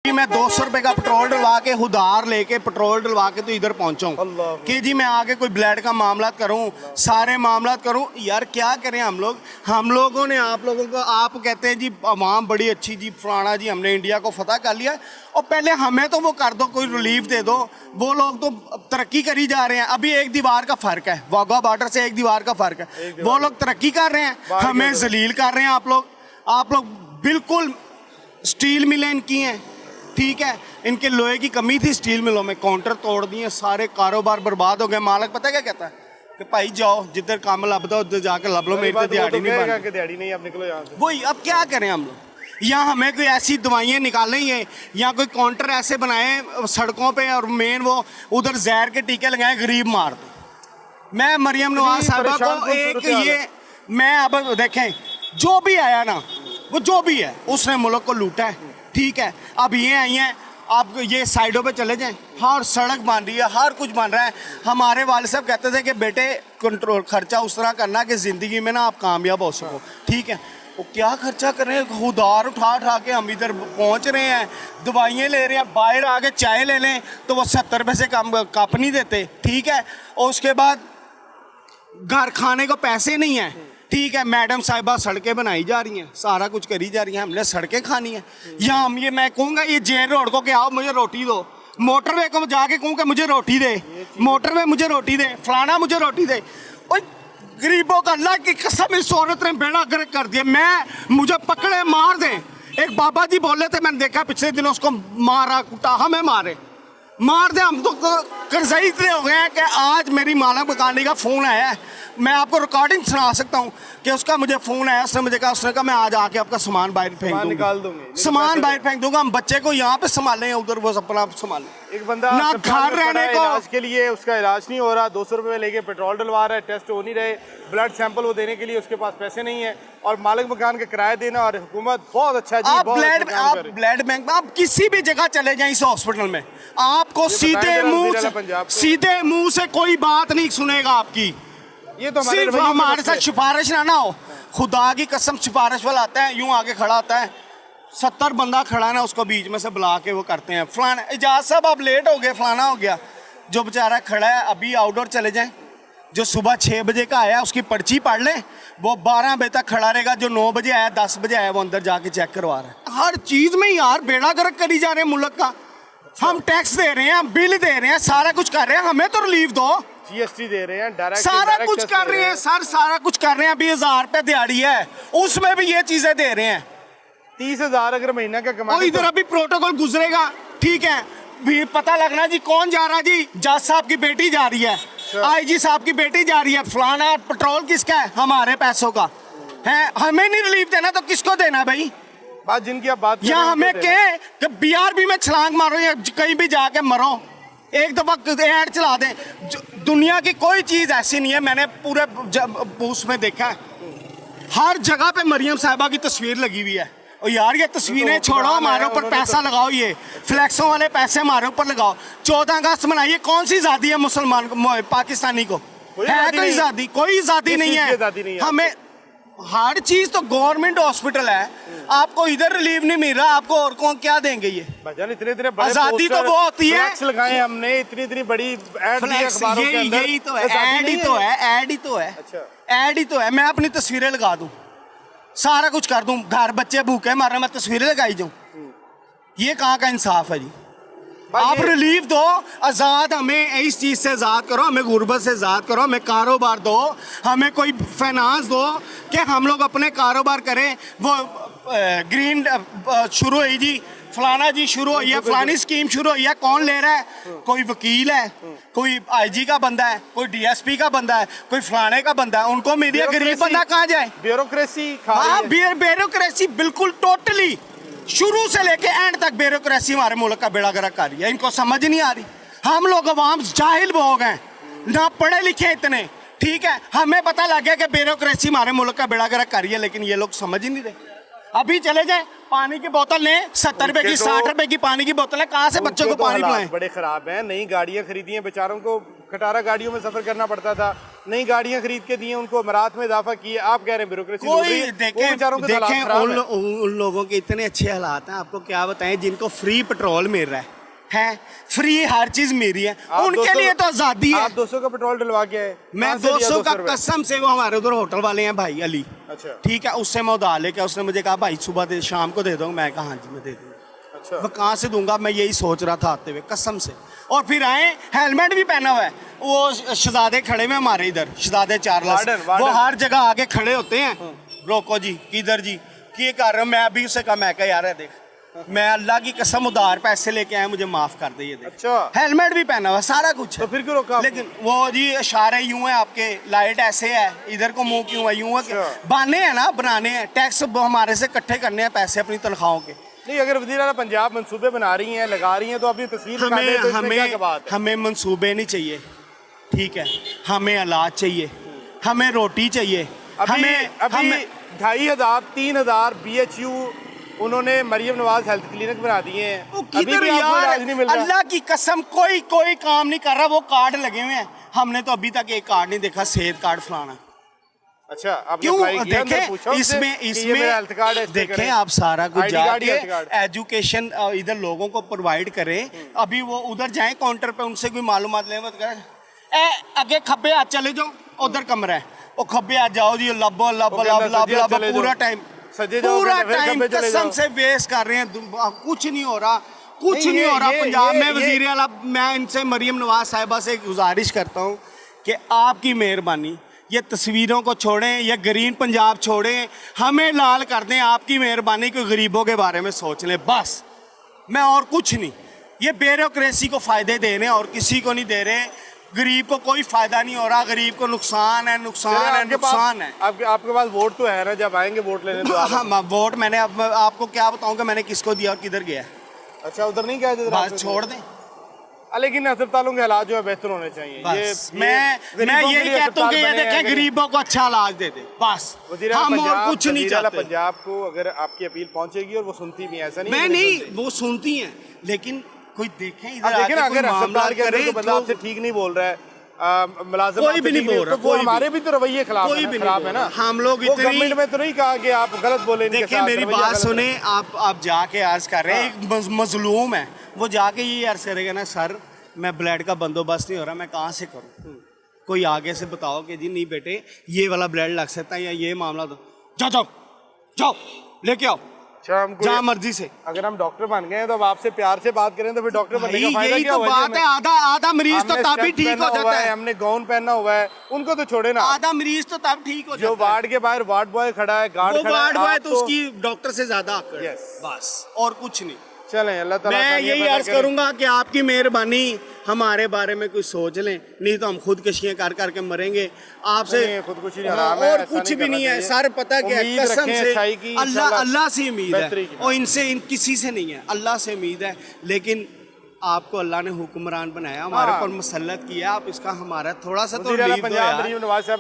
मैं 200 रुपए का पेट्रोल डलवा के उधार लेके पेट्रोल डलवा के तो इधर पहुंचा कि जी मैं आगे कोई ब्लड का मामला करूं, सारे मामला करूं। यार क्या करें हम लोगों ने आप लोगों को, आप कहते हैं जी अवाम बड़ी अच्छी जी फलाना जी हमने इंडिया को फतह कर लिया, और पहले हमें तो वो कर दो, कोई रिलीफ दे दो। वो लोग तो तरक्की करी जा रहे हैं। अभी एक दीवार का फ़र्क है, वाघा बॉर्डर से एक दीवार का फ़र्क है। वो लोग तरक्की कर रहे हैं, हमें जलील कर रहे हैं। आप लोग बिल्कुल स्टील मिलें इनकी हैं, ठीक है, इनके लोहे की कमी थी स्टील मिलों में, काउंटर तोड़ दिए, सारे कारोबार बर्बाद हो गए। मालिक पता क्या कहता है कि भाई जाओ जिधर काम लभदा उधर जाकर लब लो, मेरी तो दिहाड़ी नहीं बनती, दिहाड़ी नहीं, आप निकलो यहाँ से। वही अब क्या करें हम लोग, या हमें कोई ऐसी दवाइयाँ निकालें हैं, या कोई काउंटर ऐसे बनाएं सड़कों पे और मेन वो उधर जहर के टीके लगाएं, गरीब मार दो। मैं मरियम नवाज साहबा को एक ये, मैं अब देखें जो भी आया ना, वो जो भी है उसने मुल्क को लूटा है, ठीक है। अब ये आई हैं, आप ये साइडों पे चले जाएं, हर सड़क बन रही है, हर कुछ बन रहा है। हमारे वाले साहब कहते थे कि बेटे कंट्रोल खर्चा उस तरह करना कि ज़िंदगी में ना आप कामयाब हो सको, ठीक है। वो क्या खर्चा कर रहे हैं, उधार उठा के हम इधर पहुंच रहे हैं, दवाइयाँ ले रहे हैं। बाहर आके चाय ले लें तो वो 70 पैसे कम कप नहीं देते, ठीक है। और उसके बाद घर खाने को पैसे नहीं हैं, ठीक है। मैडम साहिबा सड़कें बनाई जा रही हैं, सारा कुछ करी जा रही हैं, हमने सड़कें खानी है। या हम ये मैं कहूँगा ये जेल रोड को कि आओ मुझे रोटी दो, मोटरवे को जाके कहूँ कि मुझे रोटी दे, मोटरवे मुझे रोटी दे, फलाना मुझे रोटी दे। और गरीबों का अल्लाह की कसम इस औरत ने बेड़ा गर्क कर दिया। मुझे पकड़े मार दें। एक बाबा जी बोले थे, मैंने देखा पिछले दिनों, उसको मारा कुटा, हमें मार दे। हम तो कर्जई इतने हो गए हैं कि आज मेरी माला मकानी का फ़ोन आया है, मैं आपको रिकॉर्डिंग सुना सकता हूँ कि उसका मुझे फ़ोन आया, उसने कहा मैं आज आके आपका सामान बाहर फेंक दूँगा, निकाल दूँगी, सामान बाहर फेंक दूँगा। हम बच्चे को यहाँ पे संभालें, उधर वो अपना संभालें। एक बंदा ना घर रहने को इलाज के लिए, उसका इलाज नहीं हो रहा, 200 रुपये लेके पेट्रोल डलवा रहा है, टेस्ट हो नहीं रहे, ब्लड सैंपल वो देने के लिए उसके पास पैसे नहीं है, और मालिक मकान के किराया देना, और हुकूमत बहुत अच्छा जी, आप ब्लड बैंक में आप किसी भी जगह चले जाएं इस हॉस्पिटल में, आपको सीधे मुंह से कोई बात नहीं सुनेगा आपकी। ये तो सिर्फ हमारे साथ सिफारिश ना हो, खुदा की कसम सिफारिश वाला आता है, यूं आगे खड़ा आता है, 70 बंदा खड़ा है ना, उसको बीच में से बुला के वो करते हैं फलाना, इजाज़ साहब आप लेट हो गए, फलाना हो गया। जो बेचारा खड़ा है अभी आउटडोर चले जाएं, जो सुबह 6 बजे का आया उसकी पर्ची पढ़ लें, वो 12 बजे तक खड़ा रहेगा। जो 9 बजे आया 10 बजे आया वो अंदर जाके चेक करवा रहा है। हर चीज़ में यार बेड़ा गर्क करी जा रहे हैं मुल्क का। हम टैक्स दे रहे हैं, हम बिल दे रहे हैं, सारा कुछ कर रहे हैं, हमें तो रिलीफ दो। जीएसटी दे रहे हैं, डायरेक्ट सारा कुछ कर रहे हैं सर, सारा कुछ कर रहे हैं। अभी 1000 रुपये दिहाड़ी है, उसमें भी ये चीजें दे रहे हैं। 30,000 अगर महीना का कमाए, इधर अभी प्रोटोकॉल गुजरेगा, ठीक है, भी पता लगना जी कौन जा रहा जी, जज साहब की बेटी जा रही है, आईजी साहब की बेटी जा रही है, फलाना पेट्रोल किसका है, हमारे पैसों का है। हमें नहीं रिलीफ देना तो किसको देना भाई? बात जिनकी आप बात या हमें कहें कि BRB में छलांग मारो या कहीं भी जाके मरो, एक दफा ऐड चला दें। दुनिया की कोई चीज़ ऐसी नहीं है, मैंने पूरे उसमें देखा है, हर जगह पे मरियम साहिबा की तस्वीर लगी हुई है। और यार ये तस्वीरें छोड़ो, हमारे ऊपर पैसा लगाओ, ये फ्लैक्सों वाले पैसे हमारे ऊपर लगाओ। 14 अगस्त मनाइए, कौन सी आज़ादी है मुसलमान पाकिस्तानी को? है कोई आज़ादी? कोई आज़ादी नहीं है। हमें हर चीज तो गवर्नमेंट हॉस्पिटल है, आपको इधर रिलीफ नहीं मिल रहा, आपको और कौन क्या देंगे? ये इतने आजादी तो वो होती है, लगाए हमने इतनी बड़ी यही तो है, ऐड ही तो है, ऐड ही तो है। मैं अपनी तस्वीरें लगा दूं, सारा कुछ कर दूं, घर बच्चे भूखे मर रहे, मैं तस्वीरें लगाई जाऊं, ये कहाँ का इंसाफ है जी? आप रिलीफ दो, आज़ाद, हमें इस चीज़ से आज़ाद करो, हमें गुर्बत से आज़ाद करो, हमें कारोबार दो, हमें कोई फाइनेंस दो कि हम लोग अपने कारोबार करें। वो ग्रीन शुरू हुई जी, फलाना जी शुरू हुई है, फलानी स्कीम शुरू हुई है, कौन ले रहा है? कोई वकील है, कोई IG का बंदा है, कोई DSP का बंदा है, कोई फलाने का बंदा है, उनको मीडिया, गरीब बंदा कहाँ जाए? ब्यूरोक्रेसी, हाँ ब्यूरोक्रेसी बिल्कुल टोटली शुरू से लेके एंड तक ब्यूरोक्रेसी हमारे मुल्क का बेड़ा गर्क कर रही है। इनको समझ नहीं आ रही। हम लोग अवाम जाहिल लोग हैं, ना पढ़े लिखे इतने, ठीक है, हमें पता लग गया कि ब्यूरोक्रेसी हमारे मुल्क का बेड़ा गर्क कर रही है, लेकिन ये लोग समझ ही नहीं रहे। अभी चले जाए, पानी की बोतल लें, 70 रुपए की, 60 रुपए की पानी की बोतल है, कहाँ से बच्चों को पानी पिलाएं? बड़े खराब हैं, नई गाड़ियाँ खरीदी हैं, बेचारों को खटारा गाड़ियों में सफर करना पड़ता था, नई गाड़ियां खरीद के दी हैं, उनको अमारात में इजाफा किया, आप कह रहे हैं ब्यूरोक्रेसी बढ़ रही कोई है। वो देखें बेचारों के हालात देखें खराब उन, हैं। उन लोगों के इतने अच्छे हालात हैं, आपको क्या बताएं, जिनको फ्री पेट्रोल मिल रहा है फ्री हर चीज मेरी है, आप उनके 200 लिए तो आजादी है। आप 200 का पेट्रोल डलवा के आए? मैं कहाँ से लिया 200 का रुपए? कसम से, वो हमारे उधर होटल वाले हैं भाई अली, अच्छा ठीक है, उससे मैं उधार लेके, उसने मुझे कहा भाई सुबह दे, शाम को दे दो। मैं कहा हाँ जी मैं दे दूँगा। अच्छा मैं कहाँ से दूंगा, मैं यही सोच रहा था आते हुए कसम से। और फिर आए, हेलमेट भी पहना हुआ है, वो शहजादे खड़े हुए हमारे इधर, शहजादे चार्ल्स, वार्डन। वो हर जगह आके खड़े होते हैं, रोको जी किधर जी ये कर रहे हो। मैं अभी उससे कहा, मैं कहा यार है देख, मैं अल्लाह की कसम उधार पैसे लेके आया, मुझे माफ कर दे ये देख। अच्छा हेलमेट भी पहना हुआ, सारा कुछ है। तो फिर क्यों रोका आपने? लेकिन वो जी इशारे यूं है आपके, लाइट ऐसे है, इधर को मुंह क्यों है, यूं है, अच्छा। बहाने हैं ना, बनाने हैं, टैक्स हमारे से इकट्ठे करने हैं पैसे अपनी तनख्वाहों के। नहीं, अगर वज़ीर आला पंजाब मंसूबे बना रही हैं, लगा रही हैं, तो अपनी तस्वीर दिखा दें, तो इसमें क्या बात है? हमें मंसूबे नहीं चाहिए, ठीक है, हमें औलाद चाहिए, हमें रोटी चाहिए, हमें 2500 3000 BHU उन्होंने मरियम नवाज हेल्थ क्लिनिक बना दिए हैं। वो अभी किधर भी आपको इलाज नहीं यार, मिल रहा? अल्लाह की कसम कोई काम नहीं कर रहा, वो कार्ड लगे हुए हैं, हमने तो अभी तक एक कार्ड नहीं देखा, सेहत कार्ड फलाना। अच्छा, आपने क्यों अप्लाई किया? अंदर देखें पूछा उनसे इसमें कि ये मेरा हेल्थ कार्ड है, इससे देखें करें। आप सारा कुछ ID कार्ड, जाके हेल्थ कार्ड। एजुकेशन इधर लोगों को प्रोवाइड करें। अभी वो उधर जाएं काउंटर पे, उनसे कोई मालूमात लें, मत करें अगे खब्बे हाथ चले जाओ, उधर कमरा है, वो खब्बे हाथ जाओ जी, लबो लब वो लब कहता लब सज्जे हाथ लब चले पूरा जाओ। टाइम, सज्जे जाओ, पूरा कहते फिर टाइम खब्बे चले कसम जाओ। से वेस्ट कर रहे हैं, कुछ नहीं हो रहा, कुछ नहीं, नहीं ये- हो रहा ये- पंजाब ये- में। वजीर आला, मैं इनसे मरियम नवाज साहिबा से गुजारिश करता हूँ कि आपकी मेहरबानी, ये तस्वीरों को छोड़ें, ये ग्रीन पंजाब छोड़ें, हमें लाल कर दें, आपकी मेहरबानी को गरीबों के बारे में सोच लें बस, मैं और कुछ नहीं। ये ब्यूरोक्रेसी को फ़ायदे दे रहे हैं और किसी को नहीं दे रहे, गरीब को कोई फ़ायदा नहीं हो रहा, गरीब को नुकसान है, नुकसान है, आपके पास- नुकसान है। आपके पास वोट तो है ना, जब आएंगे वोट लेने तो आप। हाँ, वोट मैंने, अब मैं आपको क्या बताऊँ कि मैंने किसको दिया और किधर गया, अच्छा, उधर नहीं गए थे? बस छोड़ दें। लेकिन अस्पतालों के हालात जो है बेहतर होने चाहिए। बस ये मैं गरीबों के यही लिए कहता हूँ कि ये अस्पताल बने हैं, देखें गरीबों को अच्छा इलाज दे दे बस, वज़ीर आला हम और पंजाब- कुछ नहीं वज़ीर आला चाहते। पंजाब को अगर आपकी अपील पहुंचेगी और वो सुनती भी है, ऐसा नहीं है मैं कि नहीं, सुनती। वो सुनती हैं, लेकिन कोई देखें अब इधर देखें आके ना, कोई अगर मामला अस्पताल के अंदर करे कोई बंदा आपसे ठीक नहीं बोल रहा है, मुलाजिम कोई आपसे भी नहीं ठीक बोल रहा, तो वो कोई भी। हमारे भी तो रवैये खिलाफ कोई है भी ना, नहीं खराब बोल है ना। रहा। हम लोग वो इतनी- गवर्नमेंट में तो नहीं कहा कि आप गलत बोले इनके देखिए साथ, मेरी रवैया बात गलत सुने, है। आप जाके अर्ज कर रहे हैं, एक मजलूम है, वो जाके ये अर्ज करेगा ना, सर मैं ब्लड का बंदोबस्त नहीं हो रहा, मैं कहाँ से करूँ, कोई आगे से बताओ कि जी नहीं बेटे ये वाला ब्लड लग सकता है या ये मामला, तो जाओ जाओ जाओ लेके आओ अच्छा, हमको जहाँ मर्जी से। अगर हम डॉक्टर बन गए हैं तो अब आपसे प्यार से बात करें तो फिर डॉक्टर बनने का भाई, फायदा यही क्या तो हुआ जी बात हमें? है, आधा आधा मरीज तो हमने तभी स्टेप ठीक पहना हो हुआ जाता है, है, हमने गाउन पहना हुआ है, उनको तो छोड़े ना। आधा मरीज तो तब ठीक हो जो जाता है। वार्ड के बाहर वार्ड बॉय खड़ा है, गार्ड वो खड़ा है, वार्ड बॉय आप तो उसकी डॉक्टर से ज्यादा आकर Yes. बस और कुछ नहीं। चलें, अल्लाह ताला मैं आसानियां यही पैदा अर्ज करे। करूंगा कि आपकी मेहरबानी हमारे बारे में कुछ सोच लें, नहीं तो हम खुदकुशियां कर करके मरेंगे आपसे। नहीं, खुदकुशी हराम है, और ऐसा कुछ नहीं भी करना नहीं है चाहिए। सर, पता क्या है, उम्मीद कसम रखें से अच्छाई की, अल्लाह इंशाल्लाह अल्लाह से उम्मीद बेहतरी है की और इनसे किसी से नहीं है, अल्लाह से उम्मीद है। लेकिन आपको अल्लाह ने हुक्मरान बनाया, हमारे हाँ। ऊपर मुसल्लत किया, आप इसका हमारा थोड़ा सा तो वज़ीर आला लीव दो पंजाब यार। मरीम नवाज साहब